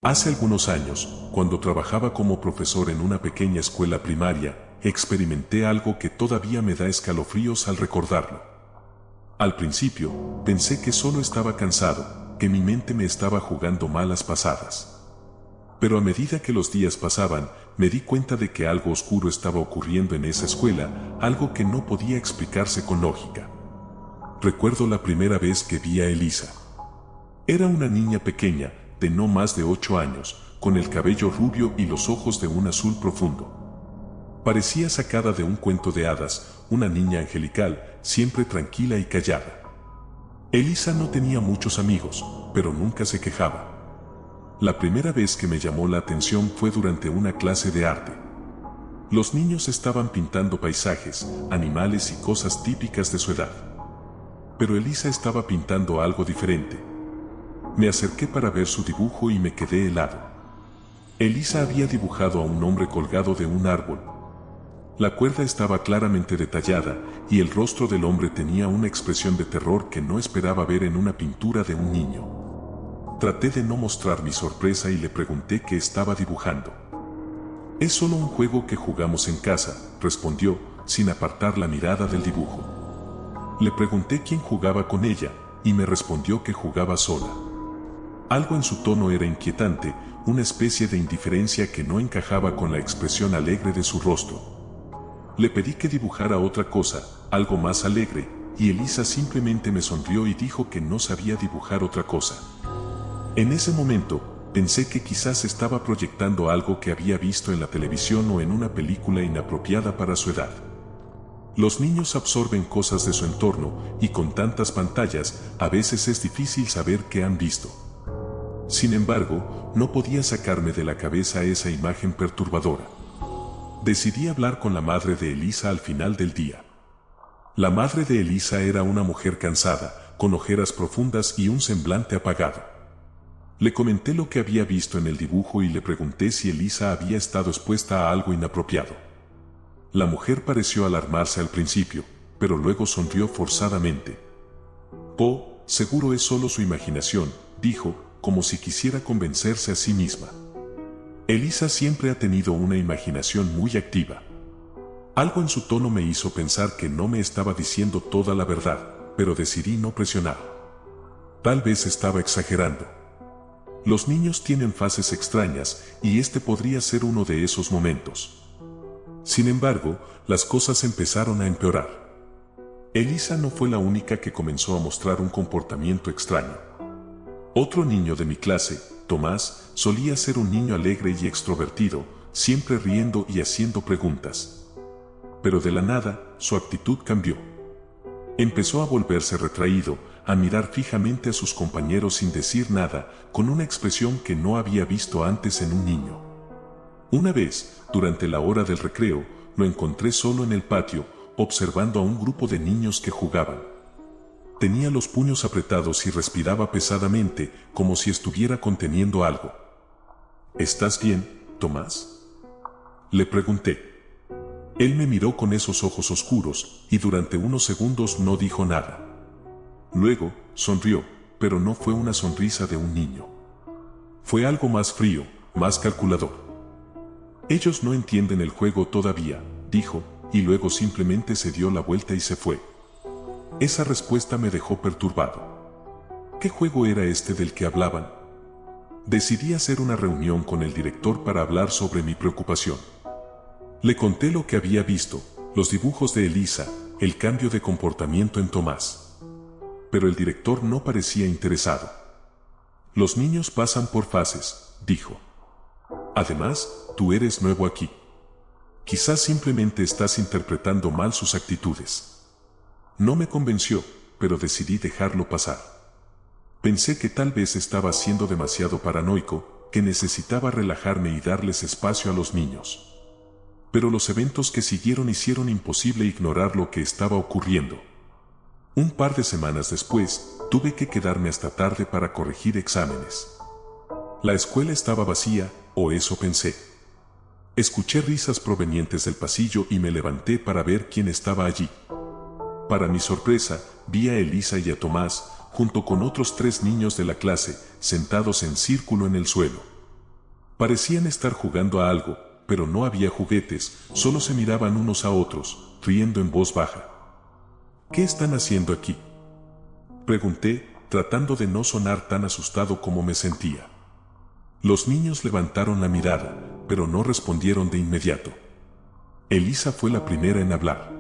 Hace algunos años, cuando trabajaba como profesor en una pequeña escuela primaria, experimenté algo que todavía me da escalofríos al recordarlo. Al principio, pensé que solo estaba cansado, que mi mente me estaba jugando malas pasadas. Pero a medida que los días pasaban, me di cuenta de que algo oscuro estaba ocurriendo en esa escuela, algo que no podía explicarse con lógica. Recuerdo la primera vez que vi a Elisa. Era una niña pequeña, de no más de 8 años, con el cabello rubio y los ojos de un azul profundo. Parecía sacada de un cuento de hadas, una niña angelical, siempre tranquila y callada. Elisa no tenía muchos amigos, pero nunca se quejaba. La primera vez que me llamó la atención fue durante una clase de arte. Los niños estaban pintando paisajes, animales y cosas típicas de su edad. Pero Elisa estaba pintando algo diferente. Me acerqué para ver su dibujo y me quedé helado. Elisa había dibujado a un hombre colgado de un árbol. La cuerda estaba claramente detallada y el rostro del hombre tenía una expresión de terror que no esperaba ver en una pintura de un niño. Traté de no mostrar mi sorpresa y le pregunté qué estaba dibujando. «Es solo un juego que jugamos en casa», respondió, sin apartar la mirada del dibujo. Le pregunté quién jugaba con ella, y me respondió que jugaba sola. Algo en su tono era inquietante, una especie de indiferencia que no encajaba con la expresión alegre de su rostro. Le pedí que dibujara otra cosa, algo más alegre, y Elisa simplemente me sonrió y dijo que no sabía dibujar otra cosa. En ese momento, pensé que quizás estaba proyectando algo que había visto en la televisión o en una película inapropiada para su edad. Los niños absorben cosas de su entorno, y con tantas pantallas, a veces es difícil saber qué han visto. Sin embargo, no podía sacarme de la cabeza esa imagen perturbadora. Decidí hablar con la madre de Elisa al final del día. La madre de Elisa era una mujer cansada, con ojeras profundas y un semblante apagado. Le comenté lo que había visto en el dibujo y le pregunté si Elisa había estado expuesta a algo inapropiado. La mujer pareció alarmarse al principio, pero luego sonrió forzadamente. Seguro es solo su imaginación», dijo, como si quisiera convencerse a sí misma. Elisa siempre ha tenido una imaginación muy activa. Algo en su tono me hizo pensar que no me estaba diciendo toda la verdad, pero decidí no presionar. Tal vez estaba exagerando. Los niños tienen fases extrañas, y este podría ser uno de esos momentos. Sin embargo, las cosas empezaron a empeorar. Elisa no fue la única que comenzó a mostrar un comportamiento extraño. Otro niño de mi clase, Tomás, solía ser un niño alegre y extrovertido, siempre riendo y haciendo preguntas. Pero de la nada, su actitud cambió. Empezó a volverse retraído, a mirar fijamente a sus compañeros sin decir nada, con una expresión que no había visto antes en un niño. Una vez, durante la hora del recreo, lo encontré solo en el patio, observando a un grupo de niños que jugaban. Tenía los puños apretados y respiraba pesadamente, como si estuviera conteniendo algo. «¿Estás bien, Tomás?», le pregunté. Él me miró con esos ojos oscuros, y durante unos segundos no dijo nada. Luego, sonrió, pero no fue una sonrisa de un niño. Fue algo más frío, más calculador. «Ellos no entienden el juego todavía», dijo, y luego simplemente se dio la vuelta y se fue. Esa respuesta me dejó perturbado. ¿Qué juego era este del que hablaban? Decidí hacer una reunión con el director para hablar sobre mi preocupación. Le conté lo que había visto, los dibujos de Elisa, el cambio de comportamiento en Tomás. Pero el director no parecía interesado. «Los niños pasan por fases», dijo. «Además, tú eres nuevo aquí. Quizás simplemente estás interpretando mal sus actitudes». No me convenció, pero decidí dejarlo pasar. Pensé que tal vez estaba siendo demasiado paranoico, que necesitaba relajarme y darles espacio a los niños. Pero los eventos que siguieron hicieron imposible ignorar lo que estaba ocurriendo. Un par de semanas después, tuve que quedarme hasta tarde para corregir exámenes. La escuela estaba vacía, o eso pensé. Escuché risas provenientes del pasillo y me levanté para ver quién estaba allí. Para mi sorpresa, vi a Elisa y a Tomás, junto con otros 3 niños de la clase, sentados en círculo en el suelo. Parecían estar jugando a algo, pero no había juguetes, solo se miraban unos a otros, riendo en voz baja. ¿Qué están haciendo aquí?, pregunté, tratando de no sonar tan asustado como me sentía. Los niños levantaron la mirada, pero no respondieron de inmediato. Elisa fue la primera en hablar.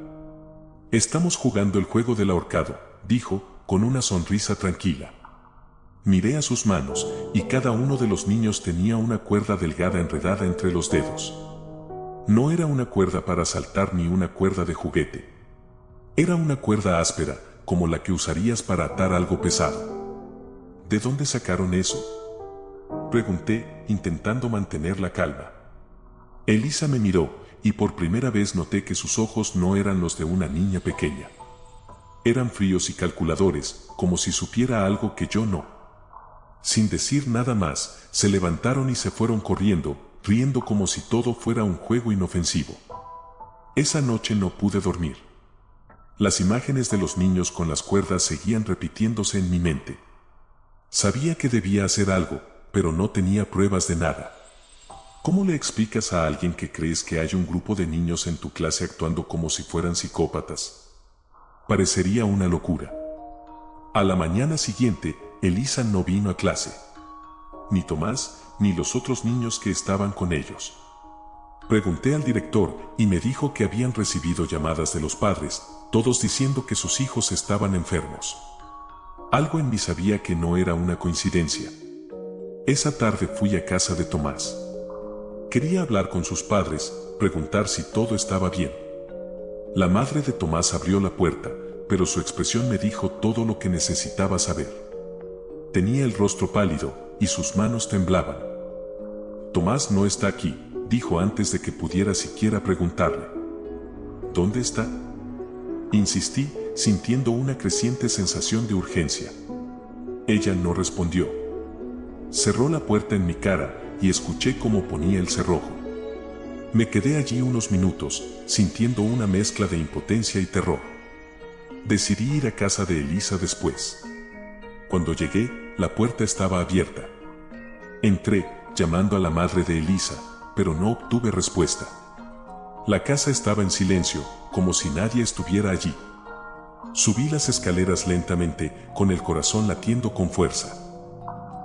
Estamos jugando el juego del ahorcado, dijo, con una sonrisa tranquila. Miré a sus manos, y cada uno de los niños tenía una cuerda delgada enredada entre los dedos. No era una cuerda para saltar ni una cuerda de juguete. Era una cuerda áspera, como la que usarías para atar algo pesado. ¿De dónde sacaron eso?, pregunté, intentando mantener la calma. Elisa me miró, y por primera vez noté que sus ojos no eran los de una niña pequeña. Eran fríos y calculadores, como si supiera algo que yo no. Sin decir nada más, se levantaron y se fueron corriendo, riendo como si todo fuera un juego inofensivo. Esa noche no pude dormir. Las imágenes de los niños con las cuerdas seguían repitiéndose en mi mente. Sabía que debía hacer algo, pero no tenía pruebas de nada. ¿Cómo le explicas a alguien que crees que hay un grupo de niños en tu clase actuando como si fueran psicópatas? Parecería una locura. A la mañana siguiente, Elisa no vino a clase. Ni Tomás, ni los otros niños que estaban con ellos. Pregunté al director y me dijo que habían recibido llamadas de los padres, todos diciendo que sus hijos estaban enfermos. Algo en mí sabía que no era una coincidencia. Esa tarde fui a casa de Tomás. Quería hablar con sus padres, preguntar si todo estaba bien. La madre de Tomás abrió la puerta, pero su expresión me dijo todo lo que necesitaba saber. Tenía el rostro pálido, y sus manos temblaban. Tomás no está aquí, dijo antes de que pudiera siquiera preguntarle. ¿Dónde está?, insistí, sintiendo una creciente sensación de urgencia. Ella no respondió. Cerró la puerta en mi cara, y escuché cómo ponía el cerrojo. Me quedé allí unos minutos, sintiendo una mezcla de impotencia y terror. Decidí ir a casa de Elisa después. Cuando llegué, la puerta estaba abierta. Entré, llamando a la madre de Elisa, pero no obtuve respuesta. La casa estaba en silencio, como si nadie estuviera allí. Subí las escaleras lentamente, con el corazón latiendo con fuerza.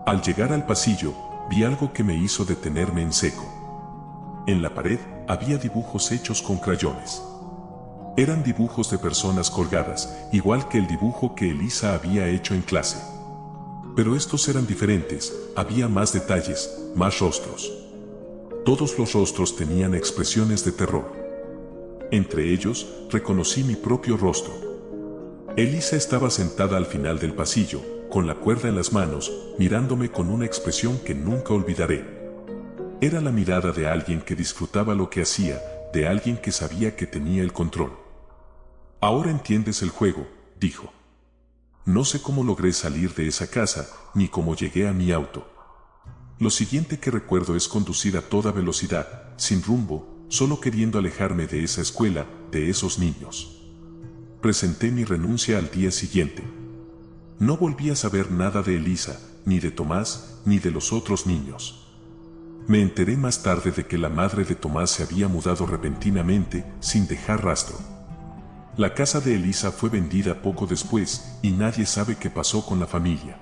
Al llegar al pasillo, vi algo que me hizo detenerme en seco. En la pared había dibujos hechos con crayones. Eran dibujos de personas colgadas, igual que el dibujo que Elisa había hecho en clase. Pero estos eran diferentes, había más detalles, más rostros. Todos los rostros tenían expresiones de terror. Entre ellos, reconocí mi propio rostro. Elisa estaba sentada al final del pasillo, con la cuerda en las manos, mirándome con una expresión que nunca olvidaré. Era la mirada de alguien que disfrutaba lo que hacía, de alguien que sabía que tenía el control. «Ahora entiendes el juego», dijo. No sé cómo logré salir de esa casa, ni cómo llegué a mi auto. Lo siguiente que recuerdo es conducir a toda velocidad, sin rumbo, solo queriendo alejarme de esa escuela, de esos niños. Presenté mi renuncia al día siguiente. No volví a saber nada de Elisa, ni de Tomás, ni de los otros niños. Me enteré más tarde de que la madre de Tomás se había mudado repentinamente, sin dejar rastro. La casa de Elisa fue vendida poco después, y nadie sabe qué pasó con la familia.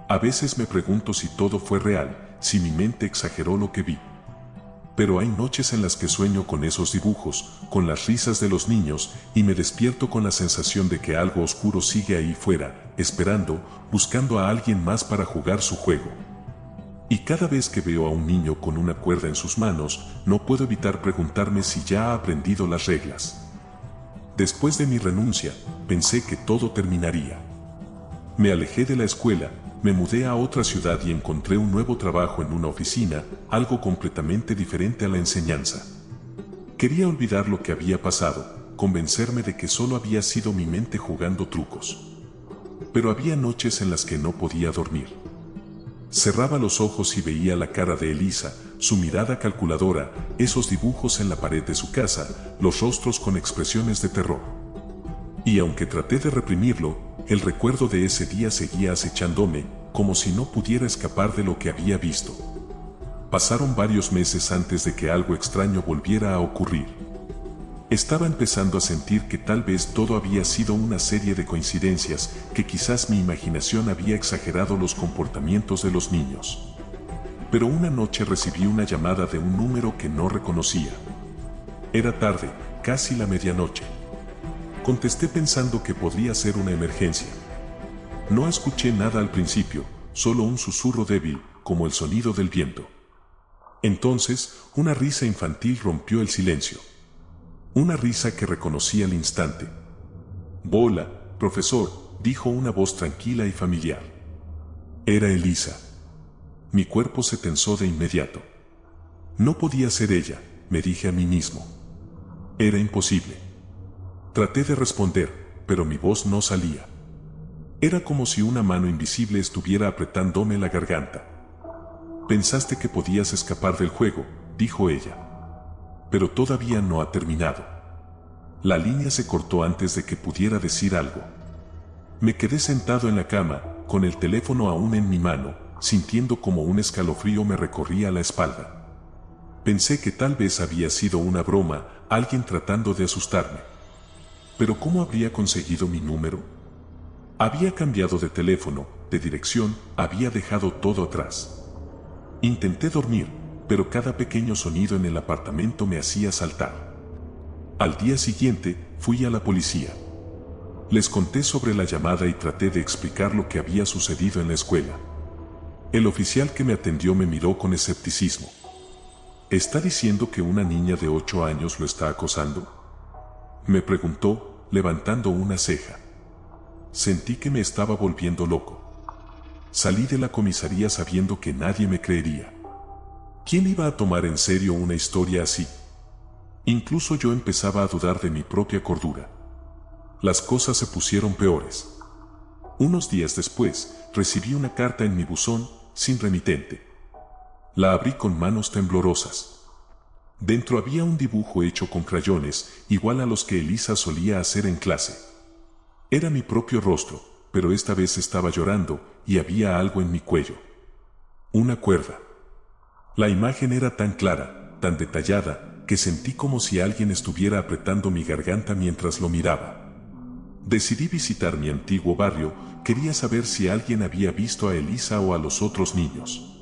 A veces me pregunto si todo fue real, si mi mente exageró lo que vi. Pero hay noches en las que sueño con esos dibujos, con las risas de los niños, y me despierto con la sensación de que algo oscuro sigue ahí fuera, esperando, buscando a alguien más para jugar su juego. Y cada vez que veo a un niño con una cuerda en sus manos, no puedo evitar preguntarme si ya ha aprendido las reglas. Después de mi renuncia, pensé que todo terminaría. Me alejé de la escuela, me mudé a otra ciudad y encontré un nuevo trabajo en una oficina, algo completamente diferente a la enseñanza. Quería olvidar lo que había pasado, convencerme de que solo había sido mi mente jugando trucos. Pero había noches en las que no podía dormir. Cerraba los ojos y veía la cara de Elisa, su mirada calculadora, esos dibujos en la pared de su casa, los rostros con expresiones de terror. Y aunque traté de reprimirlo, el recuerdo de ese día seguía acechándome, como si no pudiera escapar de lo que había visto. Pasaron varios meses antes de que algo extraño volviera a ocurrir. Estaba empezando a sentir que tal vez todo había sido una serie de coincidencias, que quizás mi imaginación había exagerado los comportamientos de los niños. Pero una noche recibí una llamada de un número que no reconocía. Era tarde, casi la medianoche. Contesté pensando que podría ser una emergencia. No escuché nada al principio, solo un susurro débil, como el sonido del viento. Entonces, una risa infantil rompió el silencio. Una risa que reconocí al instante. «Hola, profesor», dijo una voz tranquila y familiar. Era Elisa. Mi cuerpo se tensó de inmediato. No podía ser ella, me dije a mí mismo. Era imposible. Traté de responder, pero mi voz no salía. Era como si una mano invisible estuviera apretándome la garganta. «Pensaste que podías escapar del juego», dijo ella. «Pero todavía no ha terminado». La línea se cortó antes de que pudiera decir algo. Me quedé sentado en la cama, con el teléfono aún en mi mano, sintiendo como un escalofrío me recorría la espalda. Pensé que tal vez había sido una broma, alguien tratando de asustarme. Pero ¿cómo habría conseguido mi número? Había cambiado de teléfono, de dirección, había dejado todo atrás. Intenté dormir, pero cada pequeño sonido en el apartamento me hacía saltar. Al día siguiente, fui a la policía. Les conté sobre la llamada y traté de explicar lo que había sucedido en la escuela. El oficial que me atendió me miró con escepticismo. ¿Está diciendo que una niña de 8 años lo está acosando?, me preguntó, levantando una ceja. Sentí que me estaba volviendo loco. Salí de la comisaría sabiendo que nadie me creería. ¿Quién iba a tomar en serio una historia así? Incluso yo empezaba a dudar de mi propia cordura. Las cosas se pusieron peores. Unos días después, recibí una carta en mi buzón, sin remitente. La abrí con manos temblorosas. Dentro había un dibujo hecho con crayones, igual a los que Elisa solía hacer en clase. Era mi propio rostro, pero esta vez estaba llorando, y había algo en mi cuello. Una cuerda. La imagen era tan clara, tan detallada, que sentí como si alguien estuviera apretando mi garganta mientras lo miraba. Decidí visitar mi antiguo barrio, quería saber si alguien había visto a Elisa o a los otros niños.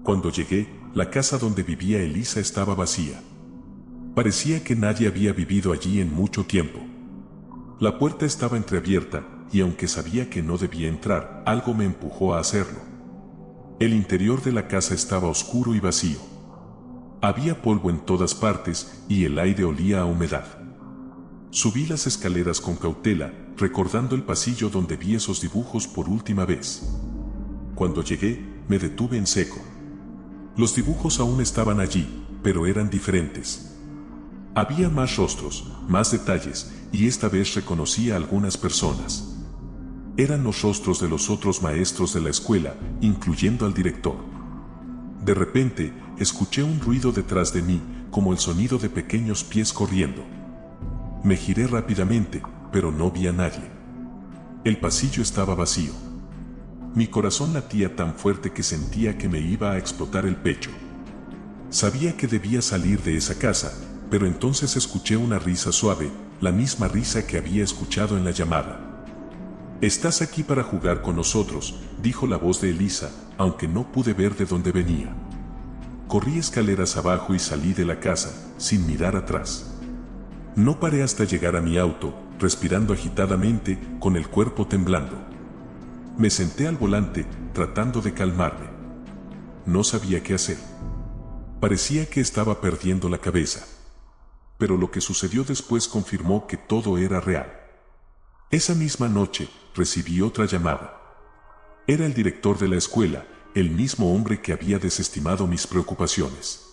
Cuando llegué, la casa donde vivía Elisa estaba vacía. Parecía que nadie había vivido allí en mucho tiempo. La puerta estaba entreabierta, y aunque sabía que no debía entrar, algo me empujó a hacerlo. El interior de la casa estaba oscuro y vacío. Había polvo en todas partes y el aire olía a humedad. Subí las escaleras con cautela, recordando el pasillo donde vi esos dibujos por última vez. Cuando llegué, me detuve en seco. Los dibujos aún estaban allí, pero eran diferentes. Había más rostros, más detalles, y esta vez reconocí a algunas personas. Eran los rostros de los otros maestros de la escuela, incluyendo al director. De repente, escuché un ruido detrás de mí, como el sonido de pequeños pies corriendo. Me giré rápidamente, pero no vi a nadie. El pasillo estaba vacío. Mi corazón latía tan fuerte que sentía que me iba a explotar el pecho. Sabía que debía salir de esa casa, pero entonces escuché una risa suave, la misma risa que había escuchado en la llamada. «Estás aquí para jugar con nosotros», dijo la voz de Elisa, aunque no pude ver de dónde venía. Corrí escaleras abajo y salí de la casa, sin mirar atrás. No paré hasta llegar a mi auto, respirando agitadamente, con el cuerpo temblando. Me senté al volante, tratando de calmarme. No sabía qué hacer. Parecía que estaba perdiendo la cabeza. Pero lo que sucedió después confirmó que todo era real. Esa misma noche, recibí otra llamada. Era el director de la escuela, el mismo hombre que había desestimado mis preocupaciones.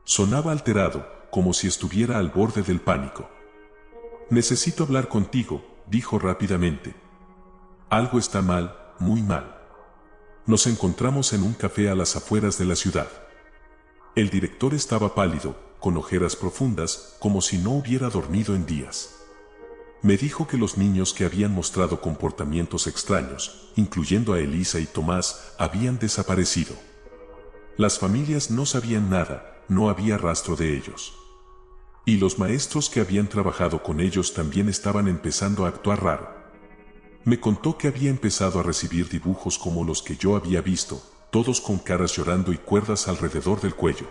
Sonaba alterado, como si estuviera al borde del pánico. «Necesito hablar contigo», dijo rápidamente. «Algo está mal, muy mal. Nos encontramos en un café a las afueras de la ciudad». El director estaba pálido, con ojeras profundas, como si no hubiera dormido en días. Me dijo que los niños que habían mostrado comportamientos extraños, incluyendo a Elisa y Tomás, habían desaparecido. Las familias no sabían nada, no había rastro de ellos. Y los maestros que habían trabajado con ellos también estaban empezando a actuar raro. Me contó que había empezado a recibir dibujos como los que yo había visto, todos con caras llorando y cuerdas alrededor del cuello.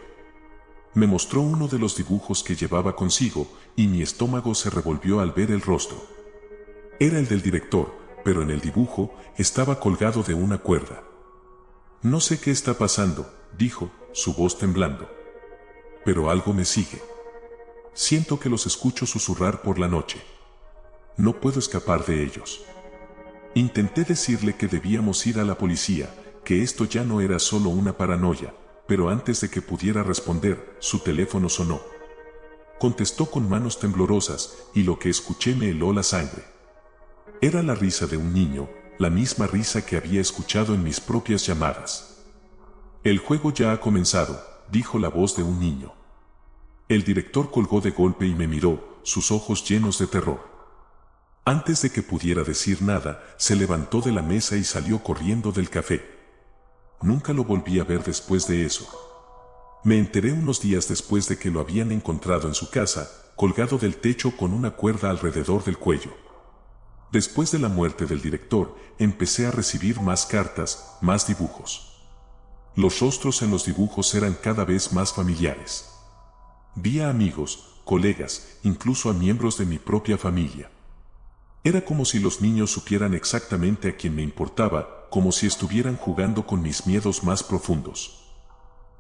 Me mostró uno de los dibujos que llevaba consigo, y mi estómago se revolvió al ver el rostro. Era el del director, pero en el dibujo estaba colgado de una cuerda. No sé qué está pasando, dijo, su voz temblando. Pero algo me sigue. Siento que los escucho susurrar por la noche. No puedo escapar de ellos. Intenté decirle que debíamos ir a la policía, que esto ya no era solo una paranoia, pero antes de que pudiera responder, su teléfono sonó. Contestó con manos temblorosas, y lo que escuché me heló la sangre. Era la risa de un niño, la misma risa que había escuchado en mis propias llamadas. El juego ya ha comenzado, dijo la voz de un niño. El director colgó de golpe y me miró, sus ojos llenos de terror. Antes de que pudiera decir nada, se levantó de la mesa y salió corriendo del café. Nunca lo volví a ver después de eso. Me enteré unos días después de que lo habían encontrado en su casa, colgado del techo con una cuerda alrededor del cuello. Después de la muerte del director, empecé a recibir más cartas, más dibujos. Los rostros en los dibujos eran cada vez más familiares. Vi a amigos, colegas, incluso a miembros de mi propia familia. Era como si los niños supieran exactamente a quién me importaba, como si estuvieran jugando con mis miedos más profundos.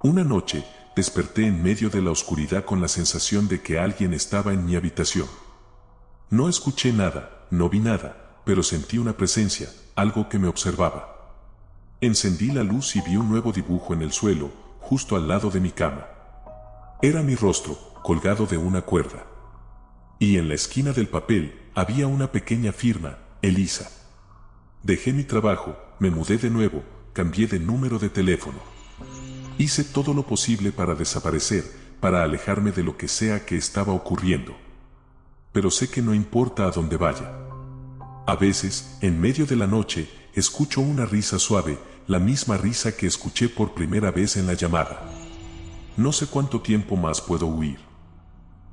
Una noche, desperté en medio de la oscuridad con la sensación de que alguien estaba en mi habitación. No escuché nada, no vi nada, pero sentí una presencia, algo que me observaba. Encendí la luz y vi un nuevo dibujo en el suelo, justo al lado de mi cama. Era mi rostro, colgado de una cuerda. Y en la esquina del papel había una pequeña firma, Elisa. Dejé mi trabajo, me mudé de nuevo, cambié de número de teléfono. Hice todo lo posible para desaparecer, para alejarme de lo que sea que estaba ocurriendo. Pero sé que no importa a dónde vaya. A veces, en medio de la noche, escucho una risa suave, la misma risa que escuché por primera vez en la llamada. No sé cuánto tiempo más puedo huir.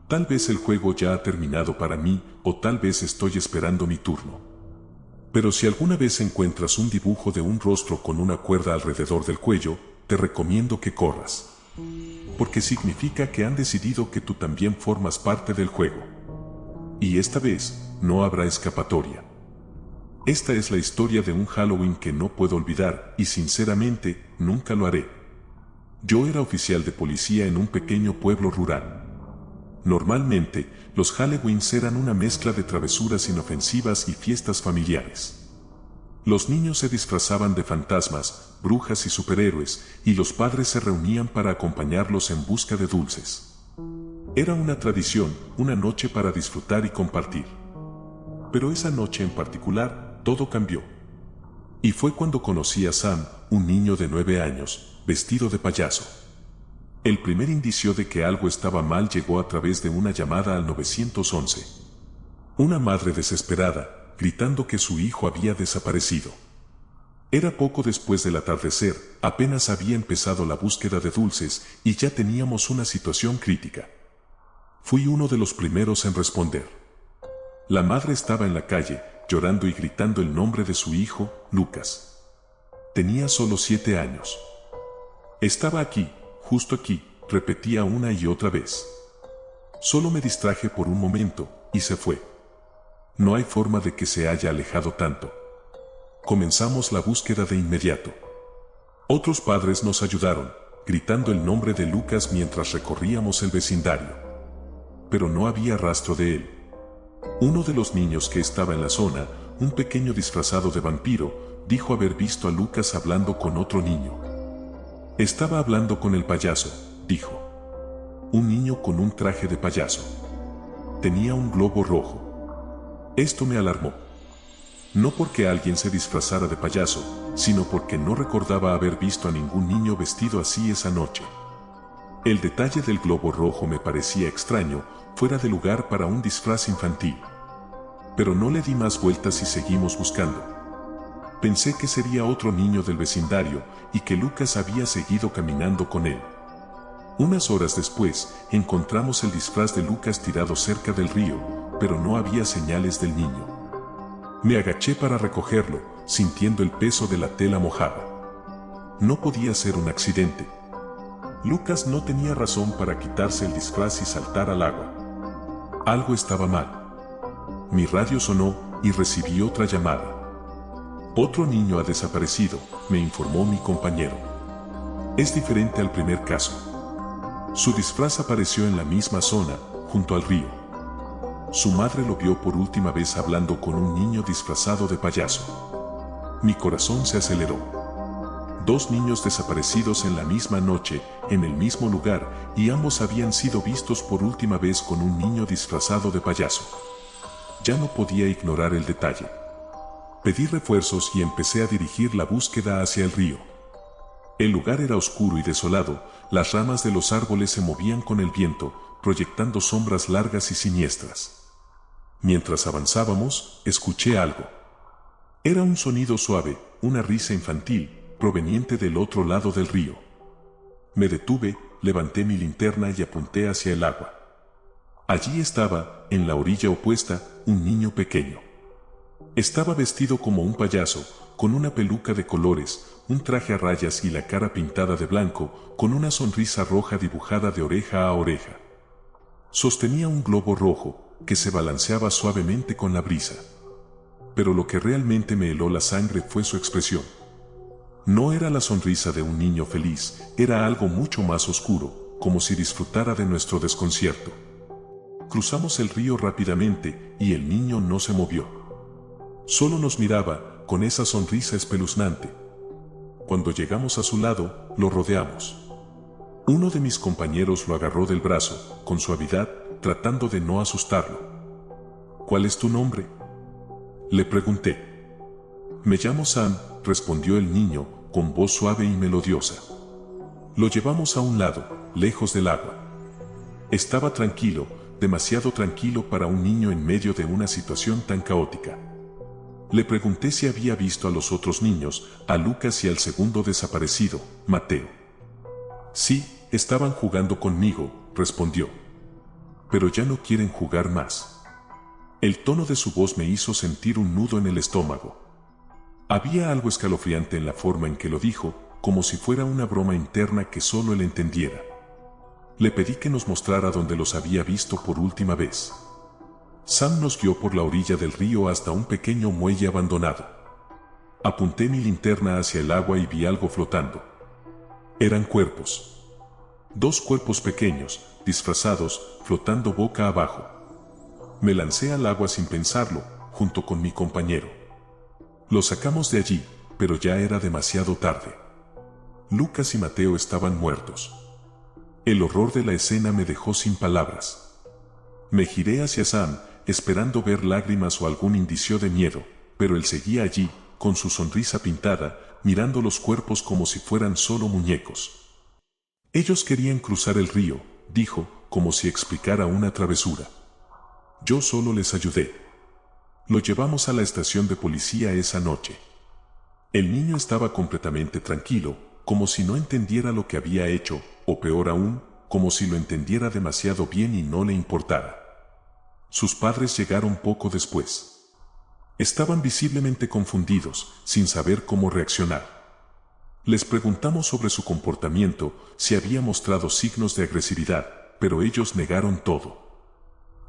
Tal vez el juego ya ha terminado para mí, o tal vez estoy esperando mi turno. Pero si alguna vez encuentras un dibujo de un rostro con una cuerda alrededor del cuello, te recomiendo que corras. Porque significa que han decidido que tú también formas parte del juego. Y esta vez, no habrá escapatoria. Esta es la historia de un Halloween que no puedo olvidar, y sinceramente, nunca lo haré. Yo era oficial de policía en un pequeño pueblo rural. Normalmente, los Halloweens eran una mezcla de travesuras inofensivas y fiestas familiares. Los niños se disfrazaban de fantasmas, brujas y superhéroes, y los padres se reunían para acompañarlos en busca de dulces. Era una tradición, una noche para disfrutar y compartir. Pero esa noche en particular, todo cambió. Y fue cuando conocí a Sam, un niño de 9 años, vestido de payaso. El primer indicio de que algo estaba mal llegó a través de una llamada al 911. Una madre desesperada, gritando que su hijo había desaparecido. Era poco después del atardecer, apenas había empezado la búsqueda de dulces y ya teníamos una situación crítica. Fui uno de los primeros en responder. La madre estaba en la calle, llorando y gritando el nombre de su hijo, Lucas. Tenía solo 7 años. Estaba aquí, justo aquí, repetía una y otra vez. Solo me distraje por un momento, y se fue. No hay forma de que se haya alejado tanto. Comenzamos la búsqueda de inmediato. Otros padres nos ayudaron, gritando el nombre de Lucas mientras recorríamos el vecindario. Pero no había rastro de él. Uno de los niños que estaba en la zona, un pequeño disfrazado de vampiro, dijo haber visto a Lucas hablando con otro niño. Estaba hablando con el payaso, dijo. Un niño con un traje de payaso. Tenía un globo rojo. Esto me alarmó. No porque alguien se disfrazara de payaso, sino porque no recordaba haber visto a ningún niño vestido así esa noche. El detalle del globo rojo me parecía extraño, fuera de lugar para un disfraz infantil. Pero no le di más vueltas y seguimos buscando. Pensé que sería otro niño del vecindario y que Lucas había seguido caminando con él. Unas horas después, encontramos el disfraz de Lucas tirado cerca del río, pero no había señales del niño. Me agaché para recogerlo, sintiendo el peso de la tela mojada. No podía ser un accidente. Lucas no tenía razón para quitarse el disfraz y saltar al agua. Algo estaba mal. Mi radio sonó y recibí otra llamada. Otro niño ha desaparecido, me informó mi compañero. Es diferente al primer caso. Su disfraz apareció en la misma zona, junto al río. Su madre lo vio por última vez hablando con un niño disfrazado de payaso. Mi corazón se aceleró. 2 niños desaparecidos en la misma noche, en el mismo lugar, y ambos habían sido vistos por última vez con un niño disfrazado de payaso. Ya no podía ignorar el detalle. Pedí refuerzos y empecé a dirigir la búsqueda hacia el río. El lugar era oscuro y desolado, las ramas de los árboles se movían con el viento, proyectando sombras largas y siniestras. Mientras avanzábamos, escuché algo. Era un sonido suave, una risa infantil, proveniente del otro lado del río. Me detuve, levanté mi linterna y apunté hacia el agua. Allí estaba, en la orilla opuesta, un niño pequeño. Estaba vestido como un payaso, con una peluca de colores, un traje a rayas y la cara pintada de blanco, con una sonrisa roja dibujada de oreja a oreja. Sostenía un globo rojo, que se balanceaba suavemente con la brisa. Pero lo que realmente me heló la sangre fue su expresión. No era la sonrisa de un niño feliz, era algo mucho más oscuro, como si disfrutara de nuestro desconcierto. Cruzamos el río rápidamente y el niño no se movió. Solo nos miraba, con esa sonrisa espeluznante. Cuando llegamos a su lado, lo rodeamos. Uno de mis compañeros lo agarró del brazo, con suavidad, tratando de no asustarlo. ¿Cuál es tu nombre?, le pregunté. Me llamo Sam, respondió el niño, con voz suave y melodiosa. Lo llevamos a un lado, lejos del agua. Estaba tranquilo, demasiado tranquilo para un niño en medio de una situación tan caótica. Le pregunté si había visto a los otros niños, a Lucas y al segundo desaparecido, Mateo. Sí, estaban jugando conmigo, respondió. Pero ya no quieren jugar más. El tono de su voz me hizo sentir un nudo en el estómago. Había algo escalofriante en la forma en que lo dijo, como si fuera una broma interna que solo él entendiera. Le pedí que nos mostrara dónde los había visto por última vez. Sam nos guió por la orilla del río hasta un pequeño muelle abandonado. Apunté mi linterna hacia el agua y vi algo flotando. Eran cuerpos. 2 cuerpos pequeños, disfrazados, flotando boca abajo. Me lancé al agua sin pensarlo, junto con mi compañero. Lo sacamos de allí, pero ya era demasiado tarde. Lucas y Mateo estaban muertos. El horror de la escena me dejó sin palabras. Me giré hacia Sam, esperando ver lágrimas o algún indicio de miedo, pero él seguía allí, con su sonrisa pintada, mirando los cuerpos como si fueran solo muñecos. Ellos querían cruzar el río, dijo, como si explicara una travesura. Yo solo les ayudé. Lo llevamos a la estación de policía esa noche. El niño estaba completamente tranquilo, como si no entendiera lo que había hecho, o peor aún, como si lo entendiera demasiado bien y no le importara. Sus padres llegaron poco después. Estaban visiblemente confundidos, sin saber cómo reaccionar. Les preguntamos sobre su comportamiento, si había mostrado signos de agresividad, pero ellos negaron todo.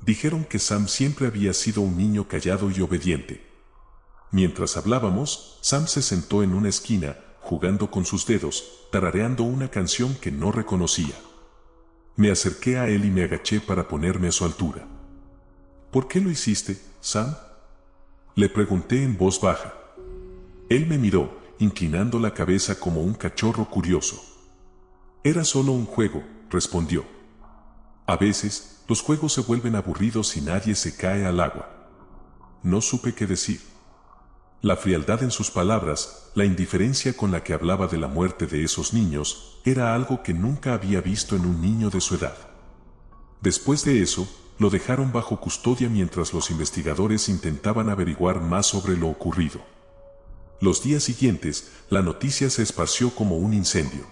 Dijeron que Sam siempre había sido un niño callado y obediente. Mientras hablábamos, Sam se sentó en una esquina, jugando con sus dedos, tarareando una canción que no reconocía. Me acerqué a él y me agaché para ponerme a su altura. ¿Por qué lo hiciste, Sam?, le pregunté en voz baja. Él me miró, inclinando la cabeza como un cachorro curioso. Era solo un juego, respondió. A veces, los juegos se vuelven aburridos y nadie se cae al agua. No supe qué decir. La frialdad en sus palabras, la indiferencia con la que hablaba de la muerte de esos niños, era algo que nunca había visto en un niño de su edad. Después de eso, lo dejaron bajo custodia mientras los investigadores intentaban averiguar más sobre lo ocurrido. Los días siguientes, la noticia se esparció como un incendio.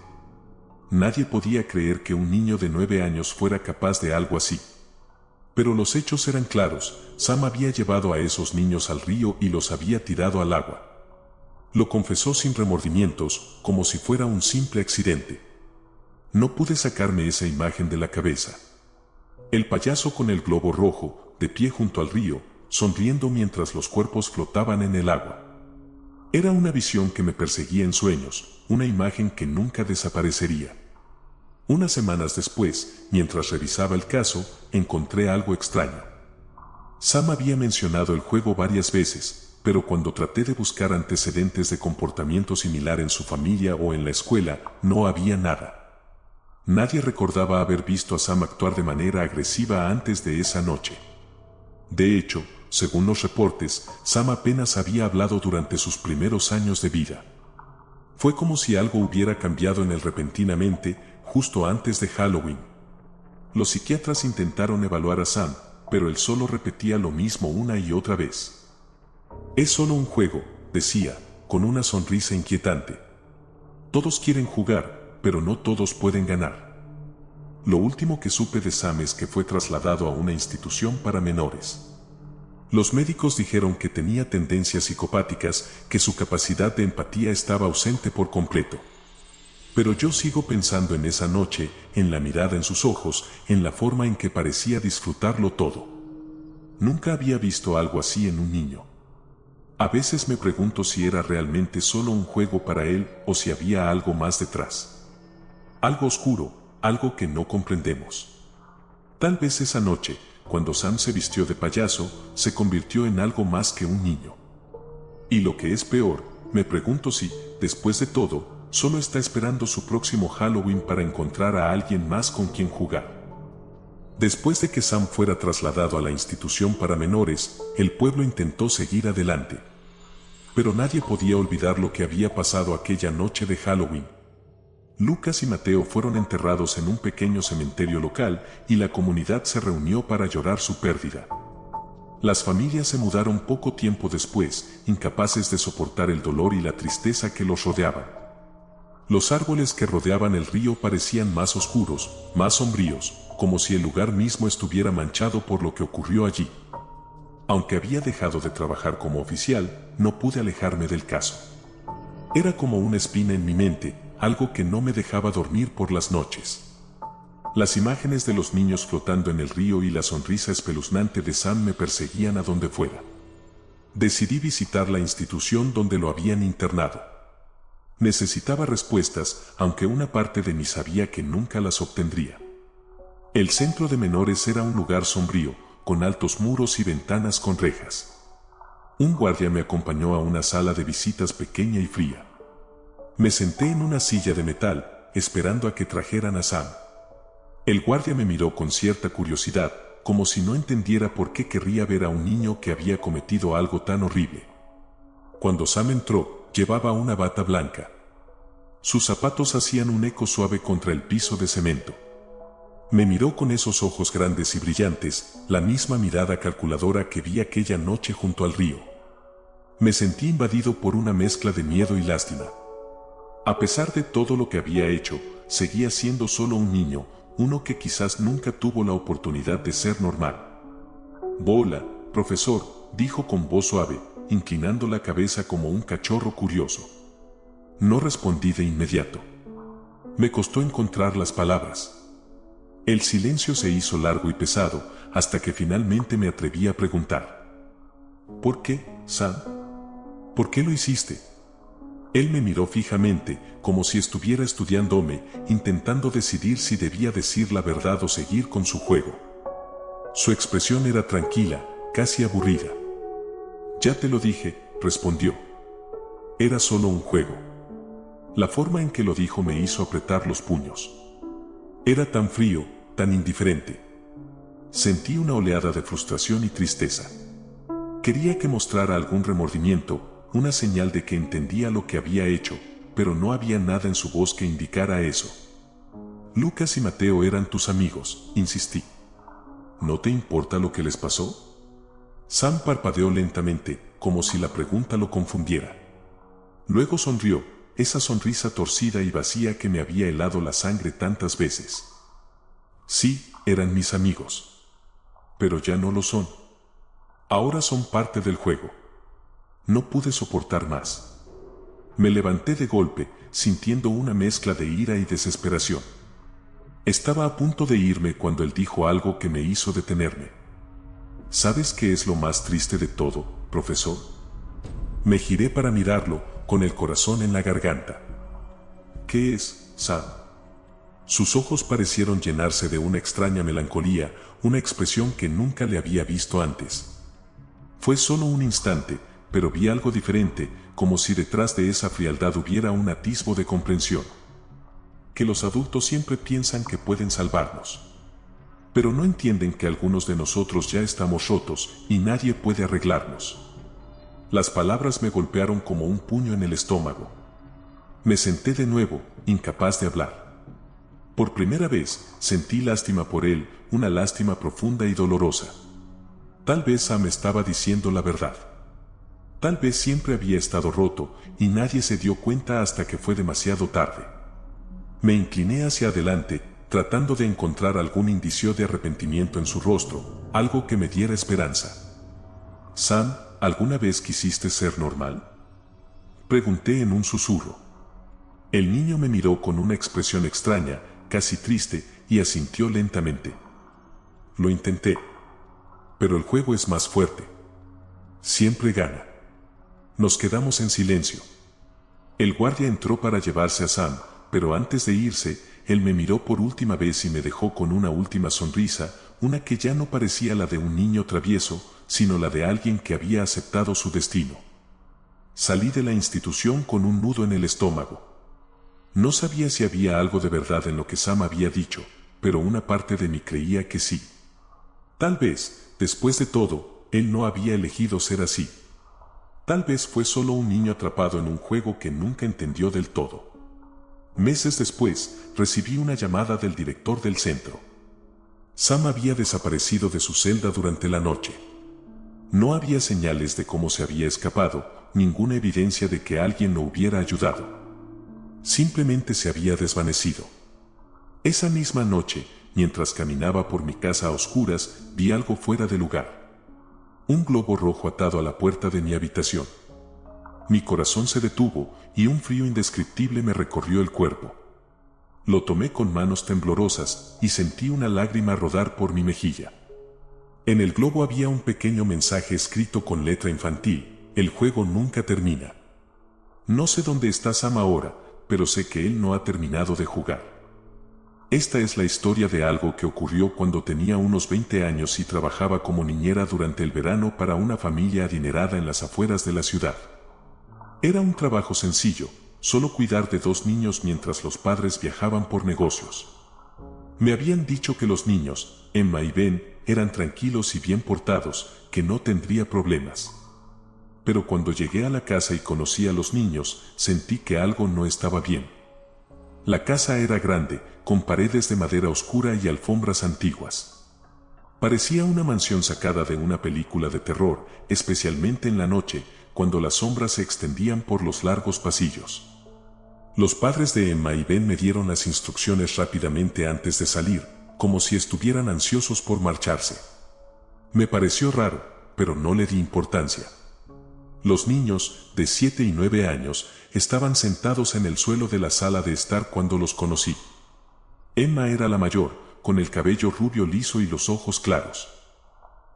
Nadie podía creer que un niño de 9 años fuera capaz de algo así. Pero los hechos eran claros. Sam había llevado a esos niños al río y los había tirado al agua. Lo confesó sin remordimientos, como si fuera un simple accidente. No pude sacarme esa imagen de la cabeza. El payaso con el globo rojo, de pie junto al río, sonriendo mientras los cuerpos flotaban en el agua. Era una visión que me perseguía en sueños, una imagen que nunca desaparecería. Unas semanas después, mientras revisaba el caso, encontré algo extraño. Sam había mencionado el juego varias veces, pero cuando traté de buscar antecedentes de comportamiento similar en su familia o en la escuela, no había nada. Nadie recordaba haber visto a Sam actuar de manera agresiva antes de esa noche. De hecho, según los reportes, Sam apenas había hablado durante sus primeros años de vida. Fue como si algo hubiera cambiado en él repentinamente, justo antes de Halloween. Los psiquiatras intentaron evaluar a Sam, pero él solo repetía lo mismo una y otra vez. Es solo un juego, decía, con una sonrisa inquietante. Todos quieren jugar, pero no todos pueden ganar. Lo último que supe de Sam es que fue trasladado a una institución para menores. Los médicos dijeron que tenía tendencias psicopáticas, que su capacidad de empatía estaba ausente por completo. Pero yo sigo pensando en esa noche, en la mirada en sus ojos, en la forma en que parecía disfrutarlo todo. Nunca había visto algo así en un niño. A veces me pregunto si era realmente solo un juego para él o si había algo más detrás. Algo oscuro, algo que no comprendemos. Tal vez esa noche, cuando Sam se vistió de payaso, se convirtió en algo más que un niño. Y lo que es peor, me pregunto si, después de todo, solo está esperando su próximo Halloween para encontrar a alguien más con quien jugar. Después de que Sam fuera trasladado a la institución para menores, el pueblo intentó seguir adelante. Pero nadie podía olvidar lo que había pasado aquella noche de Halloween. Lucas y Mateo fueron enterrados en un pequeño cementerio local y la comunidad se reunió para llorar su pérdida. Las familias se mudaron poco tiempo después, incapaces de soportar el dolor y la tristeza que los rodeaban. Los árboles que rodeaban el río parecían más oscuros, más sombríos, como si el lugar mismo estuviera manchado por lo que ocurrió allí. Aunque había dejado de trabajar como oficial, no pude alejarme del caso. Era como una espina en mi mente, algo que no me dejaba dormir por las noches. Las imágenes de los niños flotando en el río y la sonrisa espeluznante de Sam me perseguían a donde fuera. Decidí visitar la institución donde lo habían internado. Necesitaba respuestas, aunque una parte de mí sabía que nunca las obtendría. El centro de menores era un lugar sombrío, con altos muros y ventanas con rejas. Un guardia me acompañó a una sala de visitas pequeña y fría. Me senté en una silla de metal, esperando a que trajeran a Sam. El guardia me miró con cierta curiosidad, como si no entendiera por qué querría ver a un niño que había cometido algo tan horrible. Cuando Sam entró, llevaba una bata blanca. Sus zapatos hacían un eco suave contra el piso de cemento. Me miró con esos ojos grandes y brillantes, la misma mirada calculadora que vi aquella noche junto al río. Me sentí invadido por una mezcla de miedo y lástima. A pesar de todo lo que había hecho, seguía siendo solo un niño, uno que quizás nunca tuvo la oportunidad de ser normal. «Hola, profesor», dijo con voz suave, inclinando la cabeza como un cachorro curioso. No respondí de inmediato. Me costó encontrar las palabras. El silencio se hizo largo y pesado, hasta que finalmente me atreví a preguntar. «¿Por qué, Sam? ¿Por qué lo hiciste?» Él me miró fijamente, como si estuviera estudiándome, intentando decidir si debía decir la verdad o seguir con su juego. Su expresión era tranquila, casi aburrida. «Ya te lo dije», respondió. Era solo un juego. La forma en que lo dijo me hizo apretar los puños. Era tan frío, tan indiferente. Sentí una oleada de frustración y tristeza. Quería que mostrara algún remordimiento, una señal de que entendía lo que había hecho, pero no había nada en su voz que indicara eso. «Lucas y Mateo eran tus amigos», insistí. «¿No te importa lo que les pasó?» Sam parpadeó lentamente, como si la pregunta lo confundiera. Luego sonrió, esa sonrisa torcida y vacía que me había helado la sangre tantas veces. Sí, eran mis amigos. Pero ya no lo son. Ahora son parte del juego. No pude soportar más. Me levanté de golpe, sintiendo una mezcla de ira y desesperación. Estaba a punto de irme cuando él dijo algo que me hizo detenerme. ¿Sabes qué es lo más triste de todo, profesor? Me giré para mirarlo, con el corazón en la garganta. ¿Qué es, Sam? Sus ojos parecieron llenarse de una extraña melancolía, una expresión que nunca le había visto antes. Fue solo un instante, pero vi algo diferente, como si detrás de esa frialdad hubiera un atisbo de comprensión. Que los adultos siempre piensan que pueden salvarnos. Pero no entienden que algunos de nosotros ya estamos rotos y nadie puede arreglarnos. Las palabras me golpearon como un puño en el estómago. Me senté de nuevo, incapaz de hablar. Por primera vez, sentí lástima por él, una lástima profunda y dolorosa. Tal vez Sam estaba diciendo la verdad. Tal vez siempre había estado roto y nadie se dio cuenta hasta que fue demasiado tarde. Me incliné hacia adelante, tratando de encontrar algún indicio de arrepentimiento en su rostro, algo que me diera esperanza. Sam, ¿alguna vez quisiste ser normal? Pregunté en un susurro. El niño me miró con una expresión extraña, casi triste, y asintió lentamente. Lo intenté. Pero el juego es más fuerte. Siempre gana. Nos quedamos en silencio. El guardia entró para llevarse a Sam, pero antes de irse, él me miró por última vez y me dejó con una última sonrisa, una que ya no parecía la de un niño travieso, sino la de alguien que había aceptado su destino. Salí de la institución con un nudo en el estómago. No sabía si había algo de verdad en lo que Sam había dicho, pero una parte de mí creía que sí. Tal vez, después de todo, él no había elegido ser así. Tal vez fue solo un niño atrapado en un juego que nunca entendió del todo. Meses después, recibí una llamada del director del centro. Sam había desaparecido de su celda durante la noche. No había señales de cómo se había escapado, ninguna evidencia de que alguien lo hubiera ayudado. Simplemente se había desvanecido. Esa misma noche, mientras caminaba por mi casa a oscuras, vi algo fuera de lugar. Un globo rojo atado a la puerta de mi habitación. Mi corazón se detuvo y un frío indescriptible me recorrió el cuerpo. Lo tomé con manos temblorosas y sentí una lágrima rodar por mi mejilla. En el globo había un pequeño mensaje escrito con letra infantil: el juego nunca termina. No sé dónde está Sam ahora, pero sé que él no ha terminado de jugar. Esta es la historia de algo que ocurrió cuando tenía unos 20 años y trabajaba como niñera durante el verano para una familia adinerada en las afueras de la ciudad. Era un trabajo sencillo, solo cuidar de 2 niños mientras los padres viajaban por negocios. Me habían dicho que los niños, Emma y Ben, eran tranquilos y bien portados, que no tendría problemas. Pero cuando llegué a la casa y conocí a los niños, sentí que algo no estaba bien. La casa era grande, con paredes de madera oscura y alfombras antiguas. Parecía una mansión sacada de una película de terror, especialmente en la noche, cuando las sombras se extendían por los largos pasillos. Los padres de Emma y Ben me dieron las instrucciones rápidamente antes de salir, como si estuvieran ansiosos por marcharse. Me pareció raro, pero no le di importancia. Los niños, de 7 y 9 años, estaban sentados en el suelo de la sala de estar cuando los conocí. Emma era la mayor, con el cabello rubio liso y los ojos claros.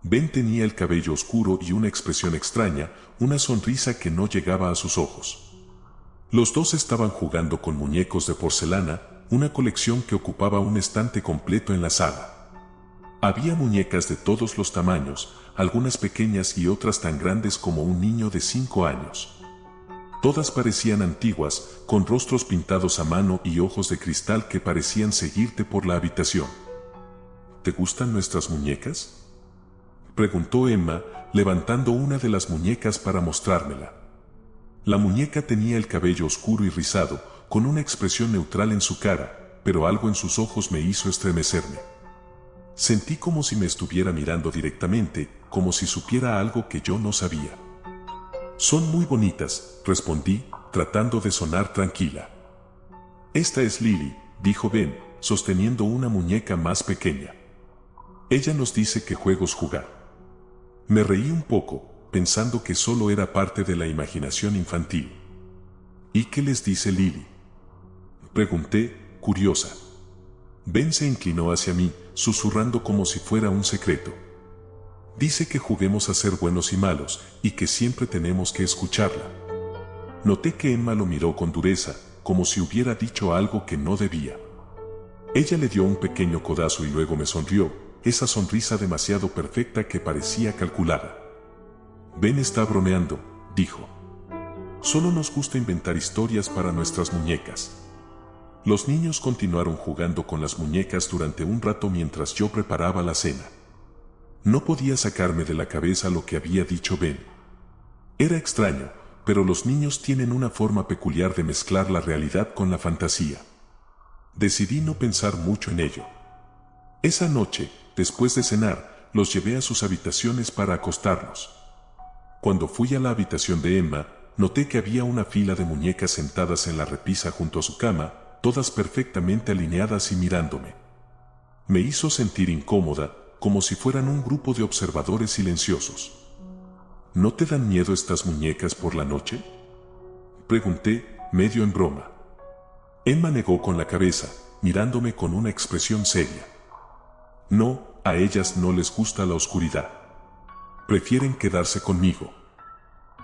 Ben tenía el cabello oscuro y una expresión extraña, una sonrisa que no llegaba a sus ojos. Los dos estaban jugando con muñecos de porcelana, una colección que ocupaba un estante completo en la sala. Había muñecas de todos los tamaños, algunas pequeñas y otras tan grandes como un niño de 5 años. Todas parecían antiguas, con rostros pintados a mano y ojos de cristal que parecían seguirte por la habitación. ¿Te gustan nuestras muñecas?, preguntó Emma, levantando una de las muñecas para mostrármela. La muñeca tenía el cabello oscuro y rizado, con una expresión neutral en su cara, pero algo en sus ojos me hizo estremecerme. Sentí como si me estuviera mirando directamente, como si supiera algo que yo no sabía. Son muy bonitas, respondí, tratando de sonar tranquila. Esta es Lily, dijo Ben, sosteniendo una muñeca más pequeña. Ella nos dice qué juegos jugar. Me reí un poco, pensando que solo era parte de la imaginación infantil. ¿Y qué les dice Lily?, pregunté, curiosa. Ben se inclinó hacia mí, susurrando como si fuera un secreto. Dice que juguemos a ser buenos y malos, y que siempre tenemos que escucharla. Noté que Emma lo miró con dureza, como si hubiera dicho algo que no debía. Ella le dio un pequeño codazo y luego me sonrió, esa sonrisa demasiado perfecta que parecía calculada. Ben está bromeando, dijo. Solo nos gusta inventar historias para nuestras muñecas. Los niños continuaron jugando con las muñecas durante un rato mientras yo preparaba la cena. No podía sacarme de la cabeza lo que había dicho Ben. Era extraño, pero los niños tienen una forma peculiar de mezclar la realidad con la fantasía. Decidí no pensar mucho en ello. Esa noche, después de cenar, los llevé a sus habitaciones para acostarnos. Cuando fui a la habitación de Emma, noté que había una fila de muñecas sentadas en la repisa junto a su cama, todas perfectamente alineadas y mirándome. Me hizo sentir incómoda, como si fueran un grupo de observadores silenciosos. ¿No te dan miedo estas muñecas por la noche?, pregunté, medio en broma. Emma negó con la cabeza, mirándome con una expresión seria. No, a ellas no les gusta la oscuridad. Prefieren quedarse conmigo.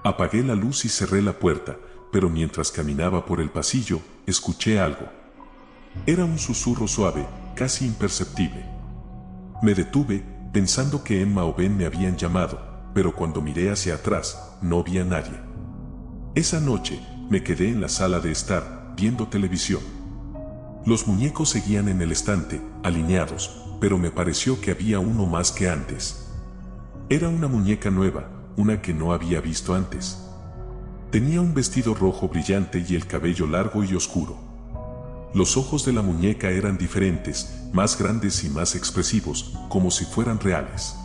Apagué la luz y cerré la puerta, pero mientras caminaba por el pasillo, escuché algo. Era un susurro suave, casi imperceptible. Me detuve, pensando que Emma o Ben me habían llamado, pero cuando miré hacia atrás, no vi a nadie. Esa noche, me quedé en la sala de estar, viendo televisión. Los muñecos seguían en el estante, alineados, pero me pareció que había uno más que antes. Era una muñeca nueva, una que no había visto antes. Tenía un vestido rojo brillante y el cabello largo y oscuro. Los ojos de la muñeca eran diferentes, más grandes y más expresivos, como si fueran reales.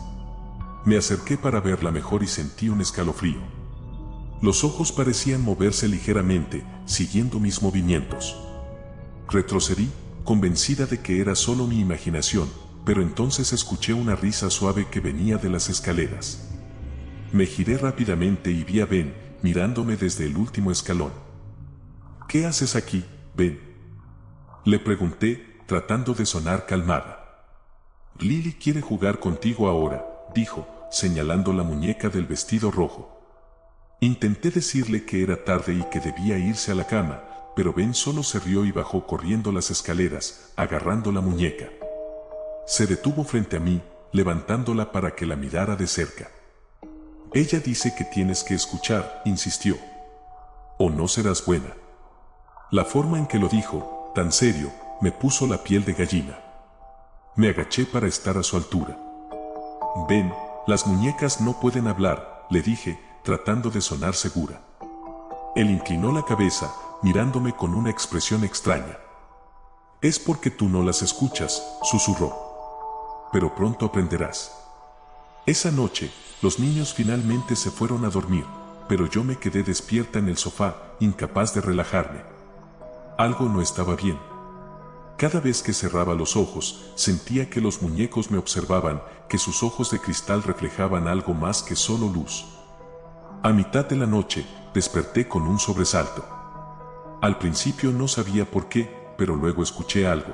Me acerqué para verla mejor y sentí un escalofrío. Los ojos parecían moverse ligeramente, siguiendo mis movimientos. Retrocedí, convencida de que era solo mi imaginación, pero entonces escuché una risa suave que venía de las escaleras. Me giré rápidamente y vi a Ben, mirándome desde el último escalón. ¿Qué haces aquí, Ben?, le pregunté, tratando de sonar calmada. Lily quiere jugar contigo ahora, dijo, señalando la muñeca del vestido rojo. Intenté decirle que era tarde y que debía irse a la cama, pero Ben solo se rió y bajó corriendo las escaleras, agarrando la muñeca. Se detuvo frente a mí, levantándola para que la mirara de cerca. Ella dice que tienes que escuchar, insistió. O no serás buena. La forma en que lo dijo, tan serio, me puso la piel de gallina. Me agaché para estar a su altura. Ben, las muñecas no pueden hablar, le dije, tratando de sonar segura. Él inclinó la cabeza, mirándome con una expresión extraña. Es porque tú no las escuchas, susurró. Pero pronto aprenderás. Esa noche, los niños finalmente se fueron a dormir, pero yo me quedé despierta en el sofá, incapaz de relajarme. Algo no estaba bien. Cada vez que cerraba los ojos, sentía que los muñecos me observaban, que sus ojos de cristal reflejaban algo más que solo luz. A mitad de la noche, desperté con un sobresalto. Al principio no sabía por qué, pero luego escuché algo.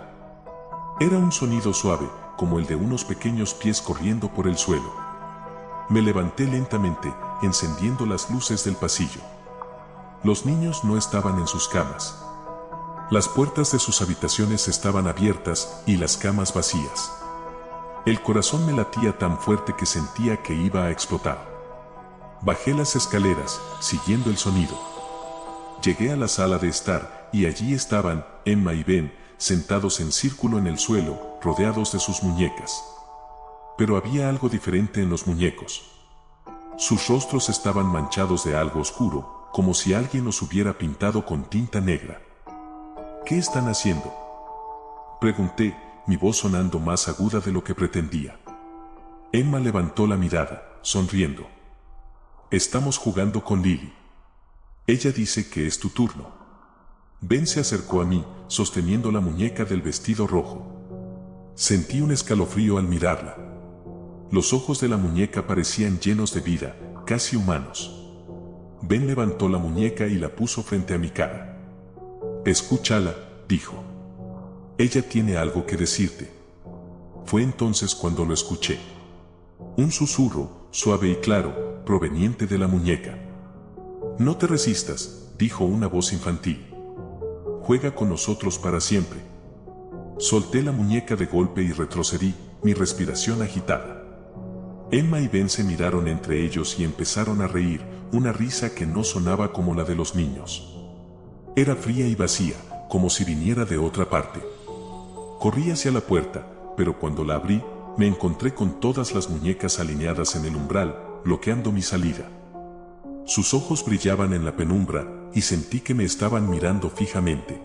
Era un sonido suave, como el de unos pequeños pies corriendo por el suelo. Me levanté lentamente, encendiendo las luces del pasillo. Los niños no estaban en sus camas. Las puertas de sus habitaciones estaban abiertas y las camas vacías. El corazón me latía tan fuerte que sentía que iba a explotar. Bajé las escaleras, siguiendo el sonido. Llegué a la sala de estar, y allí estaban Emma y Ben, sentados en círculo en el suelo, rodeados de sus muñecas. Pero había algo diferente en los muñecos. Sus rostros estaban manchados de algo oscuro, como si alguien los hubiera pintado con tinta negra. ¿Qué están haciendo?, pregunté, mi voz sonando más aguda de lo que pretendía. Emma levantó la mirada, sonriendo. Estamos jugando con Lily. Ella dice que es tu turno. Ben se acercó a mí, sosteniendo la muñeca del vestido rojo. Sentí un escalofrío al mirarla. Los ojos de la muñeca parecían llenos de vida, casi humanos. Ben levantó la muñeca y la puso frente a mi cara. Escúchala, dijo. Ella tiene algo que decirte. Fue entonces cuando lo escuché. Un susurro, suave y claro, proveniente de la muñeca. No te resistas, dijo una voz infantil. Juega con nosotros para siempre. Solté la muñeca de golpe y retrocedí, mi respiración agitada. Emma y Ben se miraron entre ellos y empezaron a reír, una risa que no sonaba como la de los niños. Era fría y vacía, como si viniera de otra parte. Corrí hacia la puerta, pero cuando la abrí, me encontré con todas las muñecas alineadas en el umbral, bloqueando mi salida. Sus ojos brillaban en la penumbra y sentí que me estaban mirando fijamente.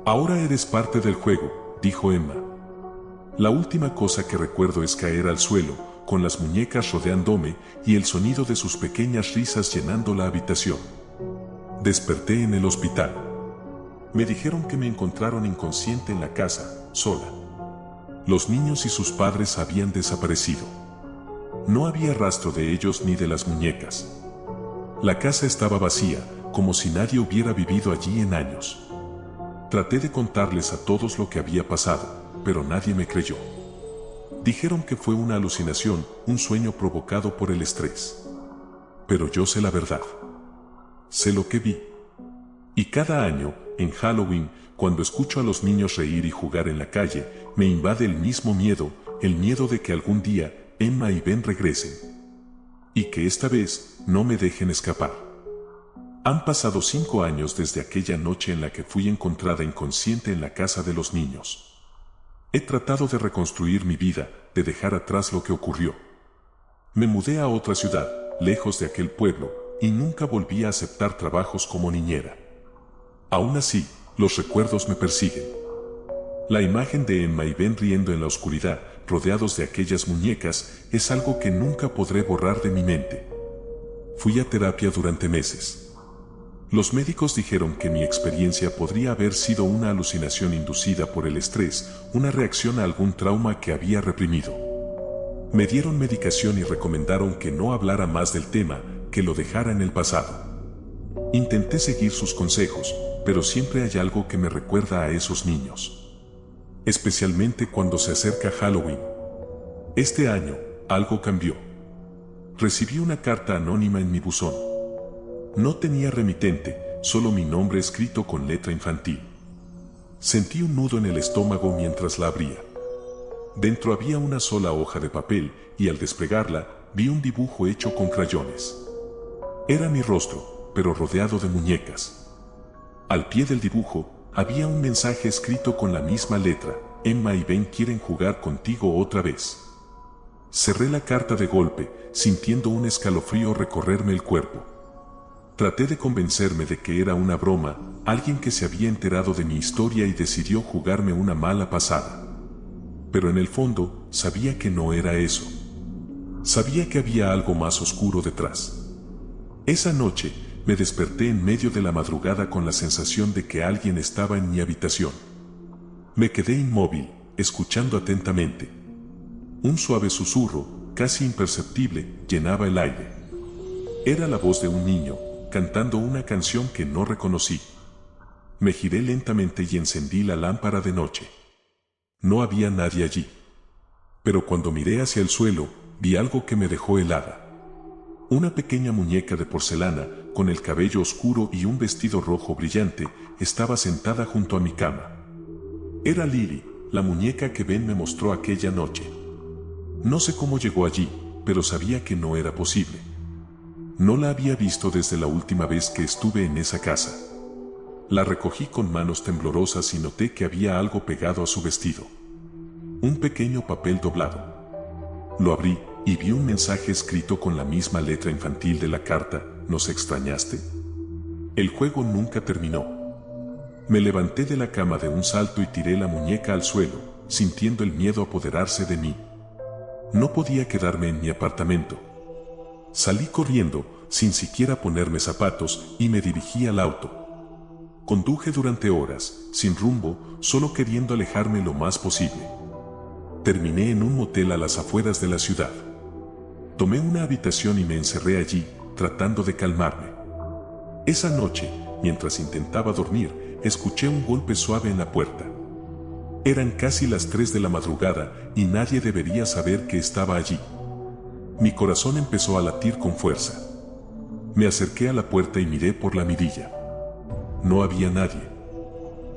Ahora eres parte del juego, dijo Emma. La última cosa que recuerdo es caer al suelo, con las muñecas rodeándome y el sonido de sus pequeñas risas llenando la habitación. Desperté en el hospital. Me dijeron que me encontraron inconsciente en la casa, sola. Los niños y sus padres habían desaparecido. No había rastro de ellos ni de las muñecas. La casa estaba vacía, como si nadie hubiera vivido allí en años. Traté de contarles a todos lo que había pasado, pero nadie me creyó. Dijeron que fue una alucinación, un sueño provocado por el estrés. Pero yo sé la verdad. Sé lo que vi. Y cada año, en Halloween, cuando escucho a los niños reír y jugar en la calle, me invade el mismo miedo, el miedo de que algún día Emma y Ben regresen. Y que esta vez no me dejen escapar. Han pasado 5 años desde aquella noche en la que fui encontrada inconsciente en la casa de los niños. He tratado de reconstruir mi vida, de dejar atrás lo que ocurrió. Me mudé a otra ciudad, lejos de aquel pueblo, y nunca volví a aceptar trabajos como niñera. Aún así, los recuerdos me persiguen. La imagen de Emma y Ben riendo en la oscuridad, rodeados de aquellas muñecas, es algo que nunca podré borrar de mi mente. Fui a terapia durante meses. Los médicos dijeron que mi experiencia podría haber sido una alucinación inducida por el estrés, una reacción a algún trauma que había reprimido. Me dieron medicación y recomendaron que no hablara más del tema, que lo dejara en el pasado. Intenté seguir sus consejos, pero siempre hay algo que me recuerda a esos niños. Especialmente cuando se acerca Halloween. Este año, algo cambió. Recibí una carta anónima en mi buzón. No tenía remitente, solo mi nombre escrito con letra infantil. Sentí un nudo en el estómago mientras la abría. Dentro había una sola hoja de papel y al desplegarla vi un dibujo hecho con crayones. Era mi rostro, pero rodeado de muñecas. Al pie del dibujo había un mensaje escrito con la misma letra: Emma y Ben quieren jugar contigo otra vez. Cerré la carta de golpe, sintiendo un escalofrío recorrerme el cuerpo. Traté de convencerme de que era una broma, alguien que se había enterado de mi historia y decidió jugarme una mala pasada. Pero en el fondo, sabía que no era eso. Sabía que había algo más oscuro detrás. Esa noche, me desperté en medio de la madrugada con la sensación de que alguien estaba en mi habitación. Me quedé inmóvil, escuchando atentamente. Un suave susurro, casi imperceptible, llenaba el aire. Era la voz de un niño, cantando una canción que no reconocí. Me giré lentamente y encendí la lámpara de noche. No había nadie allí. Pero cuando miré hacia el suelo, vi algo que me dejó helada. Una pequeña muñeca de porcelana, con el cabello oscuro y un vestido rojo brillante, estaba sentada junto a mi cama. Era Lily, la muñeca que Ben me mostró aquella noche. No sé cómo llegó allí, pero sabía que no era posible. No la había visto desde la última vez que estuve en esa casa. La recogí con manos temblorosas y noté que había algo pegado a su vestido. Un pequeño papel doblado. Lo abrí y vi un mensaje escrito con la misma letra infantil de la carta: ¿nos extrañaste? El juego nunca terminó. Me levanté de la cama de un salto y tiré la muñeca al suelo, sintiendo el miedo apoderarse de mí. No podía quedarme en mi apartamento. Salí corriendo, sin siquiera ponerme zapatos, y me dirigí al auto. Conduje durante horas, sin rumbo, solo queriendo alejarme lo más posible. Terminé en un motel a las afueras de la ciudad. Tomé una habitación y me encerré allí, tratando de calmarme. Esa noche, mientras intentaba dormir, escuché un golpe suave en la puerta. Eran casi las 3 de la madrugada y nadie debería saber que estaba allí. Mi corazón empezó a latir con fuerza. Me acerqué a la puerta y miré por la mirilla. No había nadie.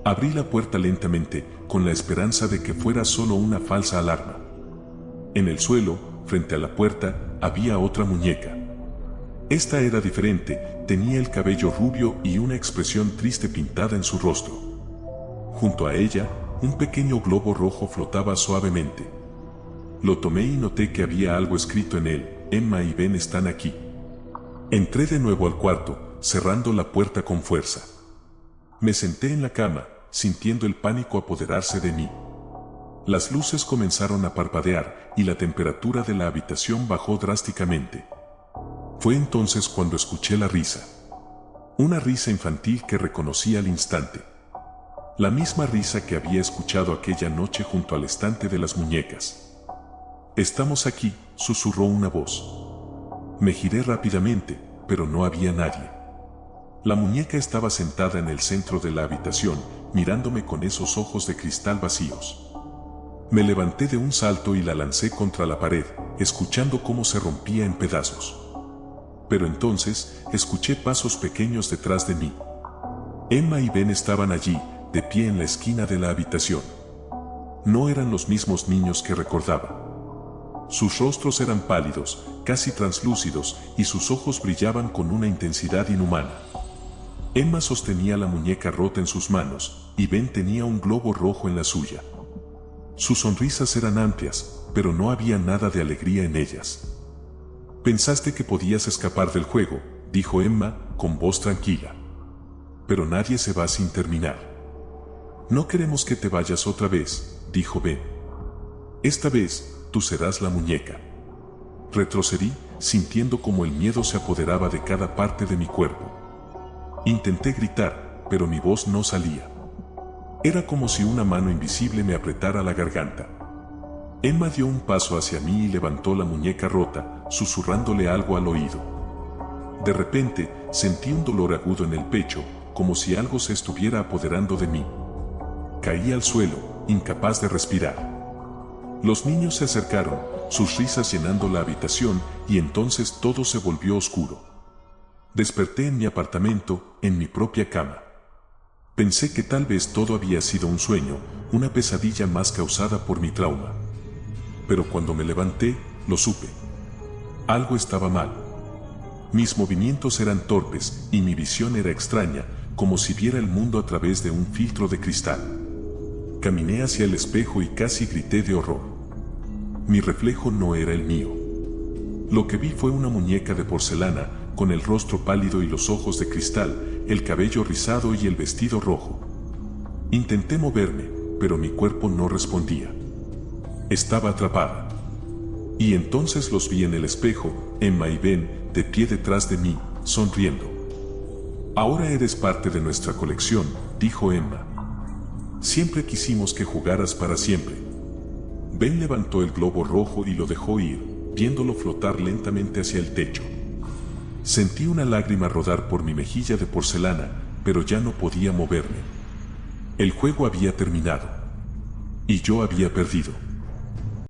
Abrí la puerta lentamente, con la esperanza de que fuera solo una falsa alarma. En el suelo, frente a la puerta, había otra muñeca. Esta era diferente, tenía el cabello rubio y una expresión triste pintada en su rostro. Junto a ella, un pequeño globo rojo flotaba suavemente. Lo tomé y noté que había algo escrito en él: Emma y Ben están aquí. Entré de nuevo al cuarto, cerrando la puerta con fuerza. Me senté en la cama, sintiendo el pánico apoderarse de mí. Las luces comenzaron a parpadear y la temperatura de la habitación bajó drásticamente. Fue entonces cuando escuché la risa. Una risa infantil que reconocí al instante. La misma risa que había escuchado aquella noche junto al estante de las muñecas. «Estamos aquí», susurró una voz. Me giré rápidamente, pero no había nadie. La muñeca estaba sentada en el centro de la habitación, mirándome con esos ojos de cristal vacíos. Me levanté de un salto y la lancé contra la pared, escuchando cómo se rompía en pedazos. Pero entonces, escuché pasos pequeños detrás de mí. Emma y Ben estaban allí, de pie en la esquina de la habitación. No eran los mismos niños que recordaba. Sus rostros eran pálidos, casi translúcidos, y sus ojos brillaban con una intensidad inhumana. Emma sostenía la muñeca rota en sus manos, y Ben tenía un globo rojo en la suya. Sus sonrisas eran amplias, pero no había nada de alegría en ellas. «Pensaste que podías escapar del juego», dijo Emma, con voz tranquila. «Pero nadie se va sin terminar». «No queremos que te vayas otra vez», dijo Ben. «Esta vez, tú serás la muñeca». Retrocedí, sintiendo como el miedo se apoderaba de cada parte de mi cuerpo. Intenté gritar, pero mi voz no salía. Era como si una mano invisible me apretara la garganta. Emma dio un paso hacia mí y levantó la muñeca rota, susurrándole algo al oído. De repente, sentí un dolor agudo en el pecho, como si algo se estuviera apoderando de mí. Caí al suelo, incapaz de respirar. Los niños se acercaron, sus risas llenando la habitación, y entonces todo se volvió oscuro. Desperté en mi apartamento, en mi propia cama. Pensé que tal vez todo había sido un sueño, una pesadilla más causada por mi trauma. Pero cuando me levanté, lo supe. Algo estaba mal. Mis movimientos eran torpes y mi visión era extraña, como si viera el mundo a través de un filtro de cristal. Caminé hacia el espejo y casi grité de horror. Mi reflejo no era el mío. Lo que vi fue una muñeca de porcelana, con el rostro pálido y los ojos de cristal, el cabello rizado y el vestido rojo. Intenté moverme, pero mi cuerpo no respondía. Estaba atrapada. Y entonces los vi en el espejo, Emma y Ben, de pie detrás de mí, sonriendo. «Ahora eres parte de nuestra colección», dijo Emma. «Siempre quisimos que jugaras para siempre». Ben levantó el globo rojo y lo dejó ir, viéndolo flotar lentamente hacia el techo. Sentí una lágrima rodar por mi mejilla de porcelana, pero ya no podía moverme. El juego había terminado. Y yo había perdido.